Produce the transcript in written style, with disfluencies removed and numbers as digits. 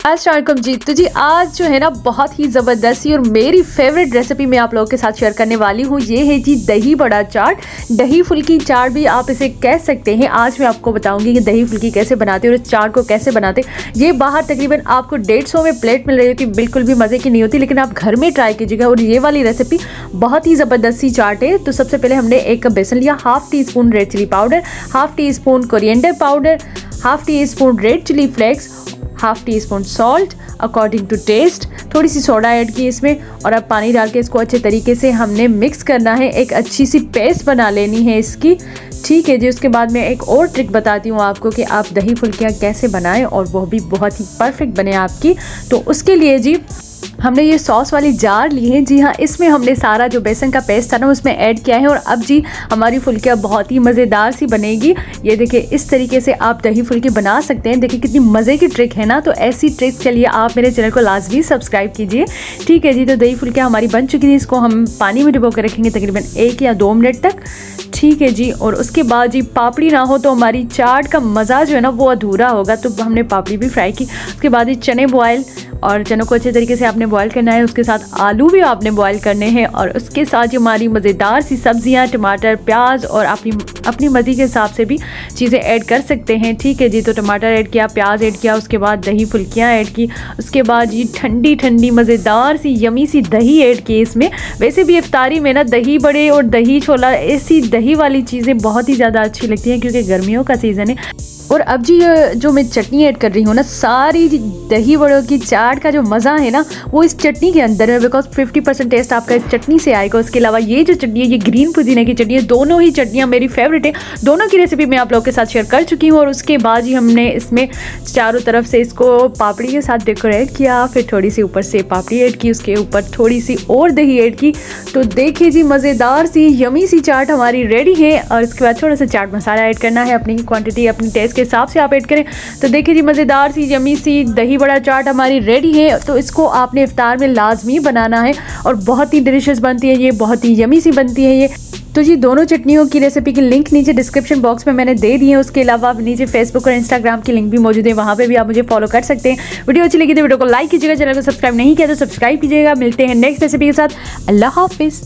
अस्सलामुअलैकुम जी। तो जी आज जो है ना बहुत ही ज़बरदस्त सी और मेरी फेवरेट रेसिपी मैं आप लोगों के साथ शेयर करने वाली हूँ। ये है जी दही बड़ा चाट, दही फुल्की चाट भी आप इसे कह सकते हैं। आज मैं आपको बताऊंगी कि दही फुल्की कैसे बनाते हैं और इस चाट को कैसे बनाते हैं। ये बाहर तकरीबन आपको 150 में प्लेट मिल रही होती, बिल्कुल भी मज़े की नहीं होती, लेकिन आप घर में ट्राई कीजिएगा। और ये वाली रेसिपी बहुत ही ज़बरदस्त सी चाट है। तो सबसे पहले हमने एक कप बेसन लिया, half teaspoon red chilli powder, half teaspoon coriander powder, half teaspoon red chilli flakes, half teaspoon salt according to taste, थोड़ी सी सोडा ऐड की इसमें। और अब पानी डाल के इसको अच्छे तरीके से हमने मिक्स करना है, एक अच्छी सी पेस्ट बना लेनी है इसकी। ठीक है जी। उसके बाद मैं एक और ट्रिक बताती हूँ आपको कि आप दही फुल्कियाँ कैसे बनाएं और वो भी बहुत ही परफेक्ट बने आपकी। तो उसके लिए जी हमने ये सॉस वाली जार ली है। जी हाँ, इसमें हमने सारा जो बेसन का पेस्ट था ना उसमें ऐड किया है। और अब जी हमारी फुल्कियाँ बहुत ही मज़ेदार सी बनेगी। ये देखिए इस तरीके से आप दही फुल्की बना सकते हैं। देखिए कितनी मज़े की ट्रिक है ना। तो ऐसी ट्रिक के लिए आप मेरे चैनल को लाजमी सब्सक्राइब कीजिए। ठीक है जी। तो दही फुल्कियाँ हमारी बन चुकी थी। इसको हम पानी में डुबो कर रखेंगे तकरीबन 1 या 2 मिनट तक। ठीक है जी। और उसके बाद जी पापड़ी ना हो तो हमारी चाट का मज़ा जो है ना वो अधूरा होगा। तो हमने पापड़ी भी फ्राई की। उसके बाद ये चने बॉयल, और चनों को अच्छे तरीके से आपने बॉयल करना है। उसके साथ आलू भी आपने बॉयल करने हैं। और उसके साथ जो हमारी मज़ेदार सी सब्जियां, टमाटर, प्याज और अपनी मर्ज़ी के हिसाब से भी चीज़ें ऐड कर सकते हैं। ठीक है जी। तो टमाटर ऐड किया, प्याज ऐड किया, उसके बाद दही फुल्कियाँ ऐड की, उसके बाद जी ठंडी ठंडी मज़ेदार सी यमी सी दही ऐड की इसमें। वैसे भी इफ्तारी में ना दही बड़े और दही छोला, ऐसी दही वाली चीज़ें बहुत ही ज़्यादा अच्छी लगती हैं क्योंकि गर्मियों का सीज़न है। और अब जी जो मैं चटनी ऐड कर रही हूँ ना, सारी दही बड़ों की चाट का जो मज़ा है ना वो इस चटनी के अंदर है। बिकॉज 50% टेस्ट आपका इस चटनी से आएगा। उसके अलावा ये जो चटनी है ये ग्रीन पुदीने की चटनी है। दोनों ही चटनियाँ मेरी फेवरेट है। दोनों की रेसिपी मैं आप लोगों के साथ शेयर कर चुकी हूँ। और उसके बाद ही हमने इसमें चारों तरफ से इसको पापड़ी के साथ डेकोरेट किया। फिर थोड़ी सी ऊपर से पापड़ी ऐड की, उसके ऊपर थोड़ी सी और दही ऐड की। तो देखिए जी मज़ेदार सी यमी सी चाट हमारी रेडी है। और इसके बाद थोड़ा सा चाट मसाला ऐड करना है, अपनी क्वांटिटी अपनी टेस्ट के हिसाब से आप ऐड करें। तो देखिए जी मज़ेदार सी यमी सी दही बड़ा चाट हमारी रेडी है। तो इसको आपने इफ्तार में लाजमी बनाना है और बहुत ही डिलीशियस बनती है ये, बहुत ही यमी सी बनती है ये। तो जी दोनों चटनियों की रेसिपी की लिंक नीचे डिस्क्रिप्शन बॉक्स में मैंने दे दी है। उसके अलावा नीचे फेसबुक और इंस्टाग्राम की लिंक भी मौजूद है, वहाँ पे भी आप मुझे फॉलो कर सकते हैं। वीडियो अच्छी लगी तो वीडियो को लाइक कीजिएगा, चैनल को सब्सक्राइब नहीं किया तो सब्सक्राइब कीजिएगा। मिलते हैं नेक्स्ट रेसिपी के साथ। अल्लाह हाफिज़।